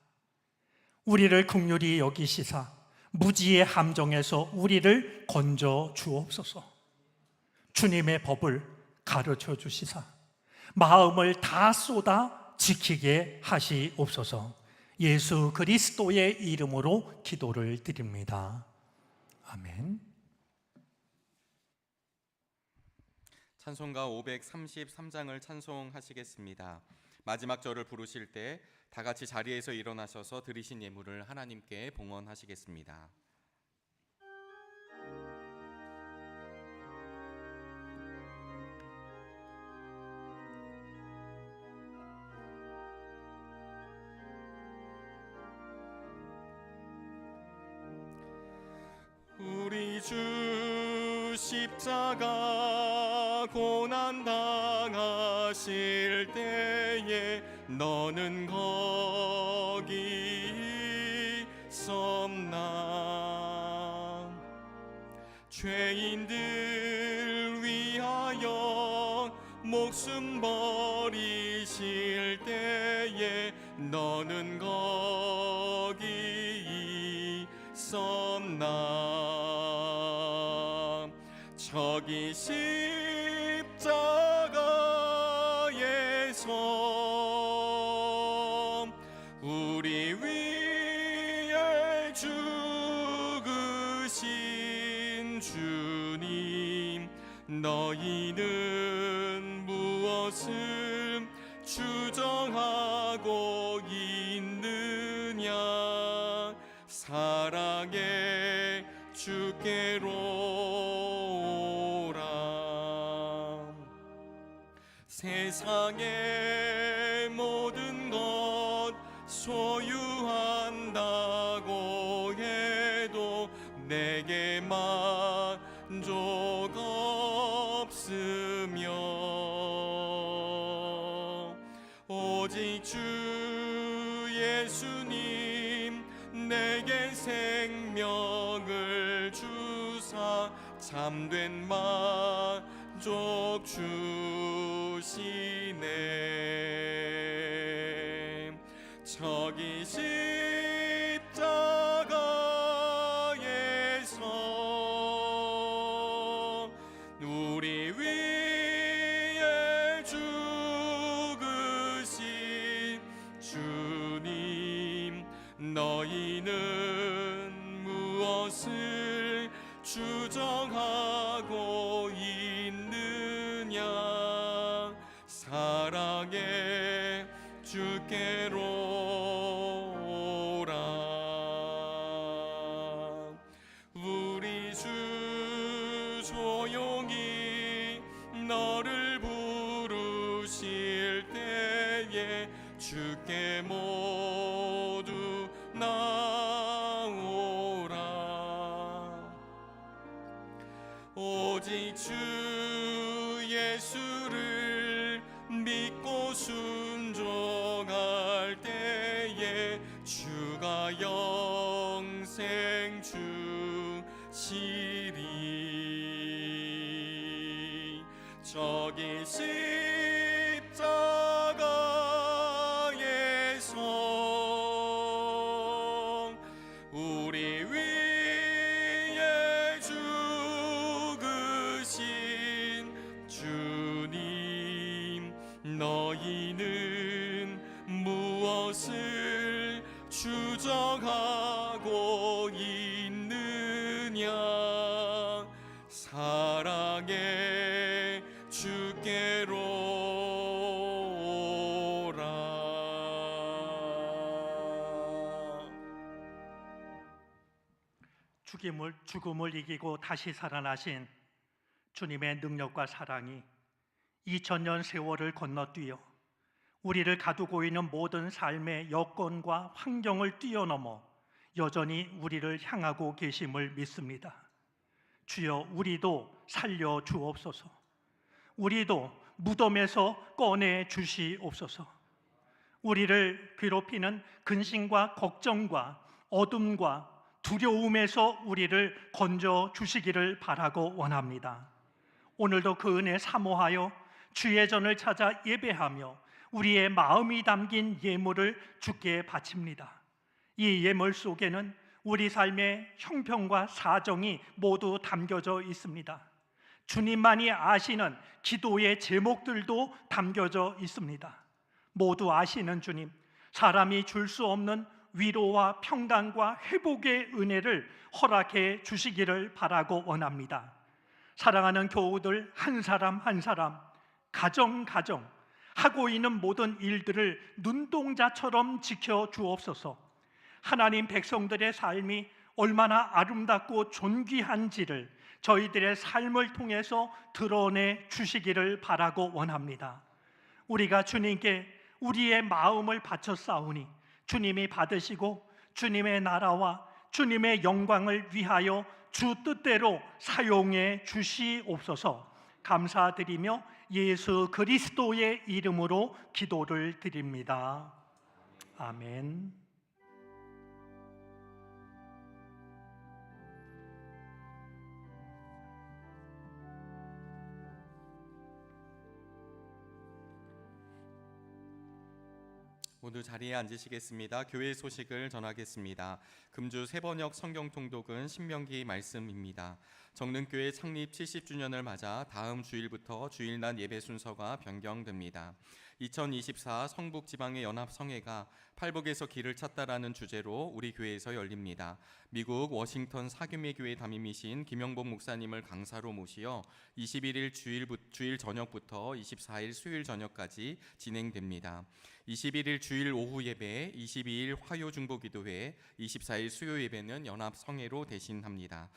우리를 긍휼히 여기시사 무지의 함정에서 우리를 건져 주옵소서. 주님의 법을 가르쳐 주시사 마음을 다 쏟아 지키게 하시옵소서. 예수 그리스도의 이름으로 기도를 드립니다. 아멘. 찬송가 533장을 찬송하시겠습니다. 마지막 절을 부르실 때 다 같이 자리에서 일어나셔서 드리신 예물을 하나님께 봉헌하시겠습니다. 우리 주 십자가 고난 당하실 때에 너는 거기 있었나. 죄인들 위하여 목숨 버리실 때에 너는 거기 있었나. 저기 십자가에서 우리 위에 죽으신 주님, 너희는 무엇을 주정하고 있는 있느냐 사랑의 주께로 오라. 세상의 모든 것 소유한다고 해도 내게 만족 없으며 오직 주 예수님 내게 생명을 주사 참된 만족 주시네. 저기 십자가에서 우리 위에 죽으신 주님, 너희는 무엇을 주정하고 있느냐 사랑의 주께로 오라. 우리 주 조용히 너를 부르실 때에 주께 모두 나오라. 오직 주 예수를 믿고 순종할 때에 주가 영생 주시리. 저기 십자가에서 우리 위에 죽으신 주님, 너희는 무엇을 주정하고 있느냐 사랑의 주께로 오라. 죽음을 이기고 다시 살아나신 주님의 능력과 사랑이 2000년 세월을 건너뛰어 우리를 가두고 있는 모든 삶의 여건과 환경을 뛰어넘어 여전히 우리를 향하고 계심을 믿습니다. 주여, 우리도 살려 주옵소서. 우리도 무덤에서 꺼내 주시옵소서. 우리를 괴롭히는 근심과 걱정과 어둠과 두려움에서 우리를 건져 주시기를 바라고 원합니다. 오늘도 그 은혜 사모하여 주의 전을 찾아 예배하며 우리의 마음이 담긴 예물을 주께 바칩니다. 이 예물 속에는 우리 삶의 형편과 사정이 모두 담겨져 있습니다. 주님만이 아시는 기도의 제목들도 담겨져 있습니다. 모두 아시는 주님, 사람이 줄 수 없는 위로와 평강과 회복의 은혜를 허락해 주시기를 바라고 원합니다. 사랑하는 교우들 한 사람 한 사람, 가정 하고 있는 모든 일들을 눈동자처럼 지켜 주옵소서. 하나님 백성들의 삶이 얼마나 아름답고 존귀한지를 저희들의 삶을 통해서 드러내 주시기를 바라고 원합니다. 우리가 주님께 우리의 마음을 바쳤사오니 주님이 받으시고 주님의 나라와 주님의 영광을 위하여 주 뜻대로 사용해 주시옵소서. 감사드리며 예수 그리스도의 이름으로 기도를 드립니다. 아멘. 모두 자리에 앉으시겠습니다. 교회 소식을 전하겠습니다. 금주 세번역 성경통독은 신명기 말씀입니다. 정릉교회 창립 70주년을 맞아 다음 주일부터 주일날 예배 순서가 변경됩니다. 2024 성북지방의 연합성회가 팔복에서 길을 찾다라는 주제로 우리 교회에서 열립니다. 미국 워싱턴 사교미교회 담임이신 김영복 목사님을 강사로 모시어 21일 주일 저녁부터 24일 수요일 저녁까지 진행됩니다. 21일 주일 오후 예배, 22일 화요 중보기도회, 24일 수요 예배는 연합 성회로 대신합니다.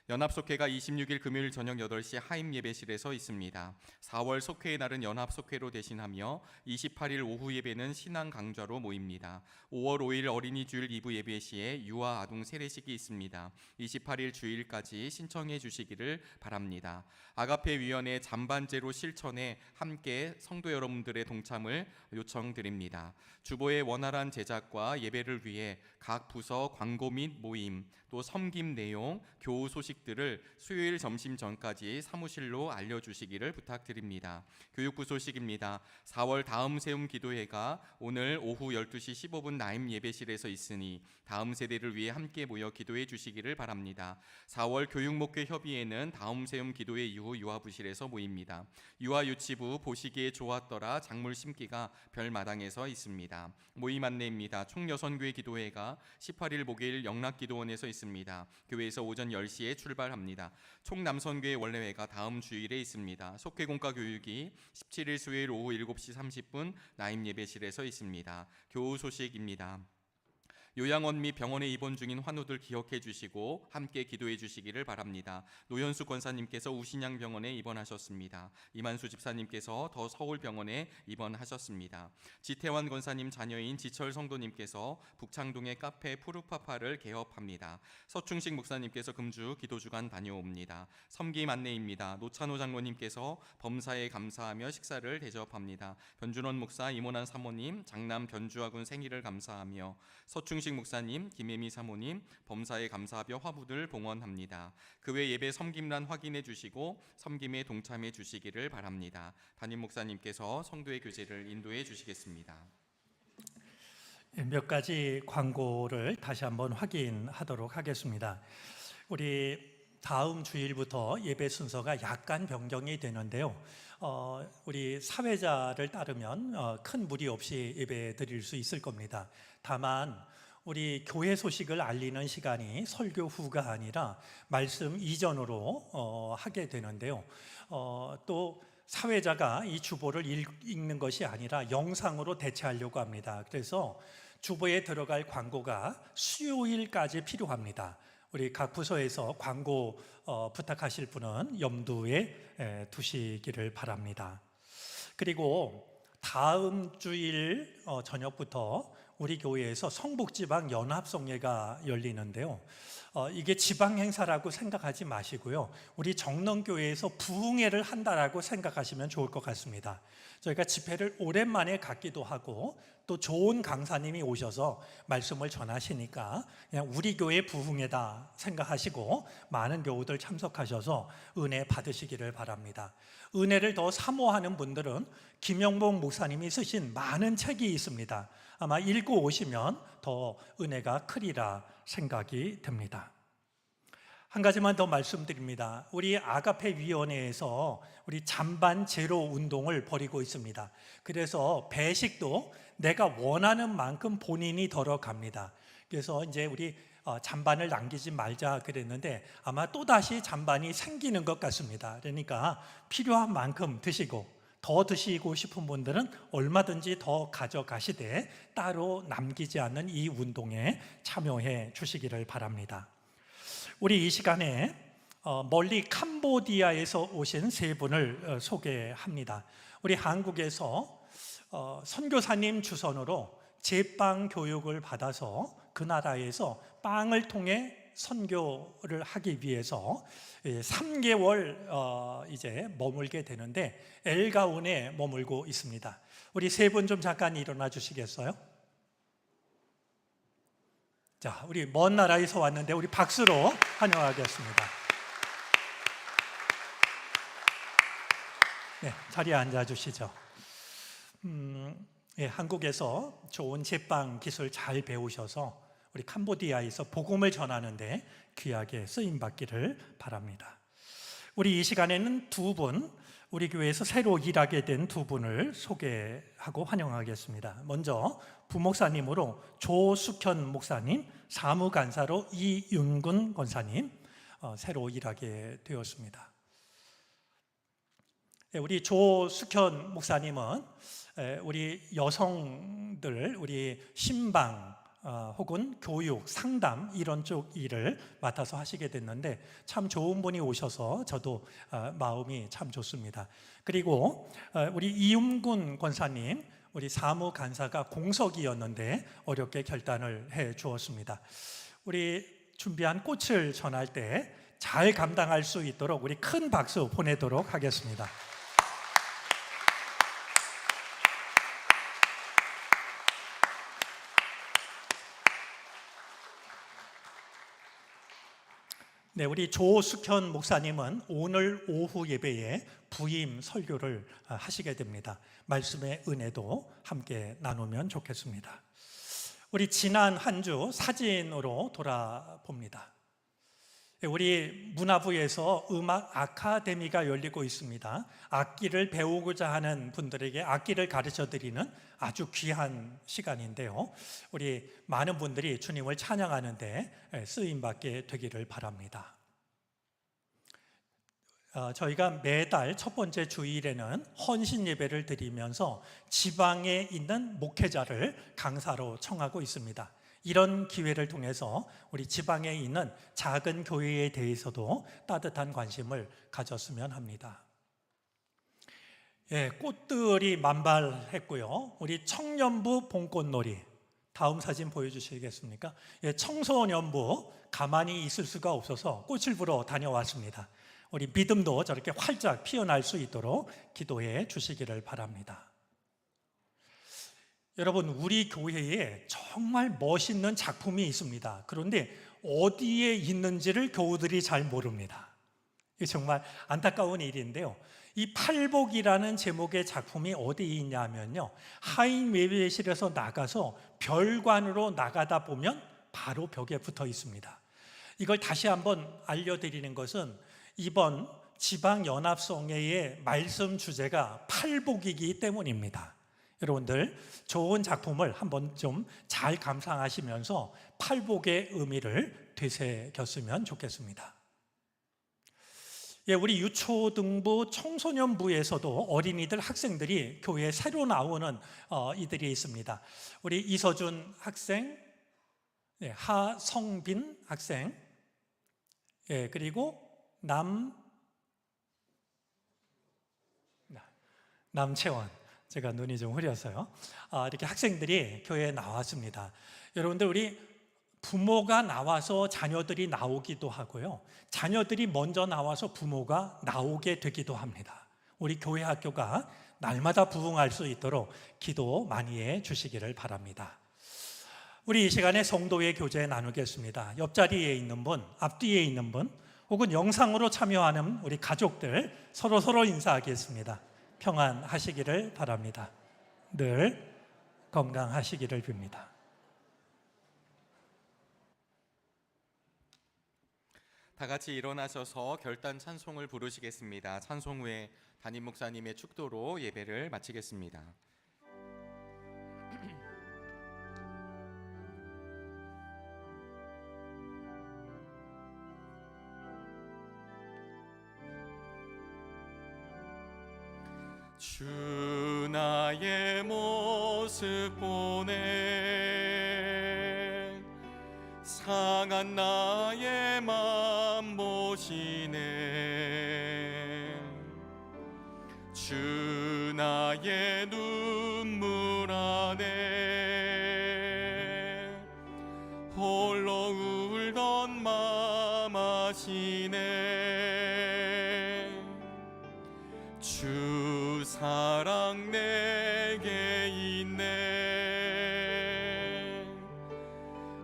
연합 속회가 26일 금요일 저녁 8시 하임 예배실에서 있습니다. 4월 속회의 날은 연합 속회로 대신하며 28일 오후 예배는 신앙 강좌로 모입니다. 5월 5일 어린이 주일 2부 예배 시에 유아 아동 세례식이 있습니다. 28일 주일까지 신청해 주시기를 바랍니다. 아가페 위원회 잔반제로 실천에 함께 성도 여러분들의 동참을 요청드립니다. 주보의 원활한 제작과 예배를 위해 각 부서 광고 및 모임, 또 섬김 내용, 교우 소식들을 수요일 점심 전까지 사무실로 알려주시기를 부탁드립니다. 교육부 소식입니다. 4월 다음 세움 기도회가 오늘 오후 12시 15분 나임 예배실에서 있으니 다음 세대를 위해 함께 모여 기도해 주시기를 바랍니다. 4월 교육목회 협의회는 다음 세움 기도회 이후 유아부실에서 모입니다. 유아유치부 보시기에 좋았더라 작물 심기가 별마당에서 있습니다. 모임 안내입니다. 총여선교회 기도회가 18일 목요일 영락기도원에서 있습니다. 교회에서 오전 10시에 출발합니다. 총남선교회 원래회가 다음 주일에 있습니다. 속회공과 교육이 17일 수요일 오후 7시 30분 나임 예배실에서 있습니다. 교우 소식입니다. 요양원 및 병원에 입원 중인 환우들 기억해 주시고 함께 기도해 주시기를 바랍니다. 노현수 권사님께서 우신양병원에 입원하셨습니다. 이만수 집사님께서 더 서울병원에 입원하셨습니다. 지태환 권사님 자녀인 지철 성도님께서 북창동의 카페 푸르파파를 개업합니다. 서충식 목사님께서 금주 기도주간 다녀옵니다. 섬김 안내입니다. 노찬호 장로님께서 범사에 감사하며 식사를 대접합니다. 변준원 목사, 이모난 사모님, 장남 변주하군 생일을 감사하며 서충식 목사님, 김혜미 사모님, 범사에 감사하며 화부들 봉헌합니다. 그 외 예배 섬김란 확인해 주시고 섬김에 동참해 주시기를 바랍니다. 담임 목사님께서 성도의 교제를 인도해 주시겠습니다. 몇 가지 광고를 다시 한번 확인하도록 하겠습니다. 우리 다음 주일부터 예배 순서가 약간 변경이 되는데요. 우리 사회자를 따르면 큰 무리 없이 예배 드릴 수 있을 겁니다. 다만 우리 교회 소식을 알리는 시간이 설교 후가 아니라 말씀 이전으로 하게 되는데요. 또 사회자가 이 주보를 읽는 것이 아니라 영상으로 대체하려고 합니다. 그래서 주보에 들어갈 광고가 수요일까지 필요합니다. 우리 각 부서에서 광고 부탁하실 분은 염두에 두시기를 바랍니다. 그리고 다음 주일 저녁부터 우리 교회에서 성북지방 연합성회가 열리는데요. 이게 지방 행사라고 생각하지 마시고요. 우리 정릉교회에서 부흥회를 한다라고 생각하시면 좋을 것 같습니다. 저희가 집회를 오랜만에 갖기도 하고 또 좋은 강사님이 오셔서 말씀을 전하시니까 그냥 우리 교회 부흥회다 생각하시고 많은 교우들 참석하셔서 은혜 받으시기를 바랍니다. 은혜를 더 사모하는 분들은 김영복 목사님이 쓰신 많은 책이 있습니다. 아마 읽고 오시면 더 은혜가 크리라 생각이 듭니다. 한 가지만 더 말씀드립니다. 우리 아가페 위원회에서 우리 잔반 제로 운동을 벌이고 있습니다. 그래서 배식도 내가 원하는 만큼 본인이 덜어갑니다. 그래서 이제 우리 잔반을 남기지 말자 그랬는데 아마 또다시 잔반이 생기는 것 같습니다. 그러니까 필요한 만큼 드시고 더 드시고 싶은 분들은 얼마든지 더 가져가시되 따로 남기지 않는 이 운동에 참여해 주시기를 바랍니다. 우리 이 시간에 멀리 캄보디아에서 오신 세 분을 소개합니다. 우리 한국에서 선교사님 주선으로 제빵 교육을 받아서 그 나라에서 빵을 통해 선교를 하기 위해서 3개월 이제 머물게 되는데 엘가운에 머물고 있습니다. 우리 세 분 좀 잠깐 일어나 주시겠어요? 자, 우리 먼 나라에서 왔는데 우리 박수로 환영하겠습니다. 네, 자리에 앉아 주시죠. 한국에서 좋은 제빵 기술 잘 배우셔서 우리 캄보디아에서 복음을 전하는데 귀하게 쓰임 받기를 바랍니다. 우리 이 시간에는 두 분, 우리 교회에서 새로 일하게 된 두 분을 소개하고 환영하겠습니다. 먼저 부목사님으로 조숙현 목사님, 사무간사로 이윤근 권사님 새로 일하게 되었습니다. 우리 조숙현 목사님은 우리 여성들, 우리 신방 혹은 교육, 상담 이런 쪽 일을 맡아서 하시게 됐는데 참 좋은 분이 오셔서 저도 마음이 참 좋습니다. 그리고 우리 이윤군 권사님, 우리 사무 간사가 공석이었는데 어렵게 결단을 해 주었습니다. 우리 준비한 꽃을 전할 때 잘 감당할 수 있도록 우리 큰 박수 보내도록 하겠습니다. 네, 우리 조숙현 목사님은 오늘 오후 예배에 부임 설교를 하시게 됩니다. 말씀의 은혜도 함께 나누면 좋겠습니다. 우리 지난 한 주 사진으로 돌아봅니다. 우리 문화부에서 음악 아카데미가 열리고 있습니다. 악기를 배우고자 하는 분들에게 악기를 가르쳐드리는 아주 귀한 시간인데요. 우리 많은 분들이 주님을 찬양하는 데 쓰임받게 되기를 바랍니다. 저희가 매달 첫 번째 주일에는 헌신 예배를 드리면서 지방에 있는 목회자를 강사로 청하고 있습니다. 이런 기회를 통해서 우리 지방에 있는 작은 교회에 대해서도 따뜻한 관심을 가졌으면 합니다. 꽃들이 만발했고요. 우리 청년부 봄꽃놀이, 다음 사진 보여주시겠습니까? 청소년부 가만히 있을 수가 없어서 꽃을 보러 다녀왔습니다. 우리 믿음도 저렇게 활짝 피어날 수 있도록 기도해 주시기를 바랍니다. 여러분, 우리 교회에 정말 멋있는 작품이 있습니다. 그런데 어디에 있는지를 교우들이 잘 모릅니다. 이게 정말 안타까운 일인데요. 이 팔복이라는 제목의 작품이 어디에 있냐면요, 하인 외배실에서 나가서 별관으로 나가다 보면 바로 벽에 붙어 있습니다. 이걸 다시 한번 알려드리는 것은 이번 지방연합성회의 말씀 주제가 팔복이기 때문입니다. 여러분들 좋은 작품을 한번 좀 잘 감상하시면서 팔복의 의미를 되새겼으면 좋겠습니다. 우리 유초등부 청소년부에서도 어린이들 학생들이 교회에 새로 나오는 이들이 있습니다. 우리 이서준 학생, 하성빈 학생, 그리고 남채원, 제가 눈이 좀 흐려서요. 이렇게 학생들이 교회에 나왔습니다. 여러분들, 우리 부모가 나와서 자녀들이 나오기도 하고요, 자녀들이 먼저 나와서 부모가 나오게 되기도 합니다. 우리 교회 학교가 날마다 부흥할 수 있도록 기도 많이 해 주시기를 바랍니다. 우리 이 시간에 성도의 교제 나누겠습니다. 옆자리에 있는 분, 앞뒤에 있는 분, 혹은 영상으로 참여하는 우리 가족들 서로 인사하겠습니다. 평안하시기를 바랍니다. 늘 건강하시기를 빕니다. 다 같이 일어나셔서 결단 찬송을 부르시겠습니다. 찬송 후에 담임 목사님의 축도로 예배를 마치겠습니다. 주 나의 모습 보네, 상한 나의 맘 보시네. 주 나의 눈물 안에 홀로 울던 맘 아시네. 주 사랑 내게 있네.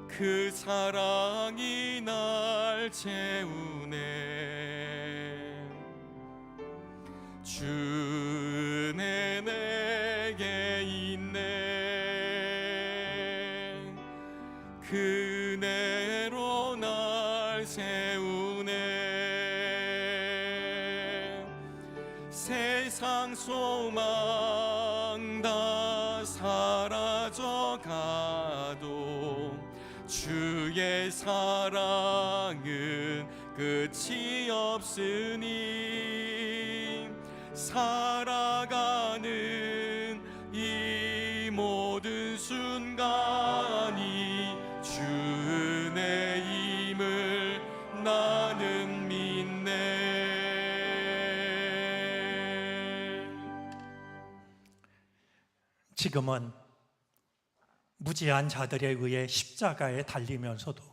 그 사랑이 날 채우네. 주 은혜 내게 있네. 그 은혜로 날 세우네. 세상 소망 다 사라져가도 주의 사랑은 끝이 없으니 살아가는 이 지금은 무지한 자들에 의해 십자가에 달리면서도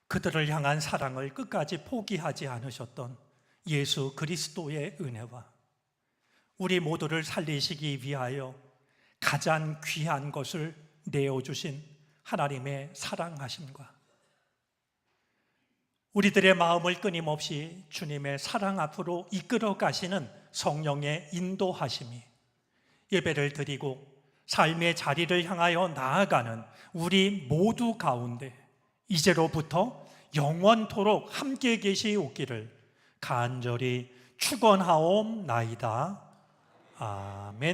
그들을 향한 사랑을 끝까지 포기하지 않으셨던 예수 그리스도의 은혜와 우리 모두를 살리시기 위하여 가장 귀한 것을 내어주신 하나님의 사랑하심과 우리들의 마음을 끊임없이 주님의 사랑 앞으로 이끌어 가시는 성령의 인도하심이 예배를 드리고 삶의 자리를 향하여 나아가는 우리 모두 가운데 이제로부터 영원토록 함께 계시옵기를 간절히 축원하옵나이다. 아멘.